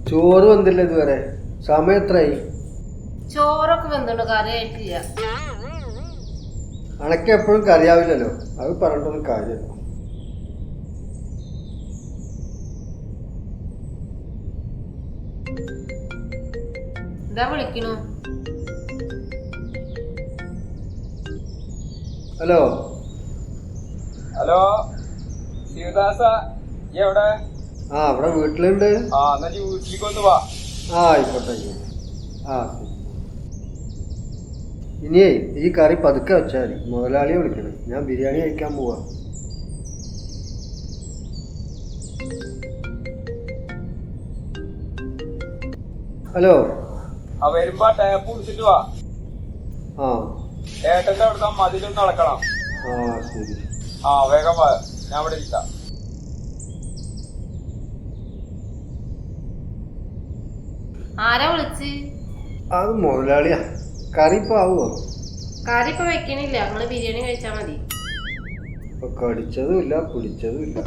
ചോറ് വന്നില്ല ഇതുവരെ. സമയം എത്രയായി? ചോറൊക്കെ വെന്തുണ്ട്, കറി ആയിട്ടില്ല. അണക്ക് എപ്പോഴും കറിയാവില്ലല്ലോ, അത് പറഞ്ഞിട്ടൊന്നും കാര്യമില്ല. എന്താ വിളിക്കണു? ഹലോ ഹലോ ശിവദാസ, എവിടെ? ആ അവിടെ വീട്ടിലുണ്ട്. എന്നാ വീട്ടിലേക്ക് ഒന്ന് വാ. ആയിക്കോട്ടെ. ആ ഇനിയേ ഈ കറി പതുക്കെ വെച്ചാൽ മതി. മുതലാളിയെ വിളിക്കണം, ഞാൻ ബിരിയാണി കഴിക്കാൻ പോവാ. ഹലോ വരുമ്പോ ടാപ്പ് കുടിച്ചിട്ട് വാ. ആ ഏട്ടന്റെ അവിടുത്തെ മതിലൊന്ന് നടക്കണം. ശരി. വേഗം വാ, ഞാൻ ഇവിടെ ഇരിക്കാം. ആരാ വിളിച്ച്? അത് മുതലാളിയാ. കറി ഇപ്പൊ ആവുമോ? കറി ഇപ്പൊ വെക്കണില്ല, നമ്മള് ബിരിയാണി കഴിച്ചാ മതി. കടിച്ചതും ഇല്ല പിടിച്ചതും ഇല്ല.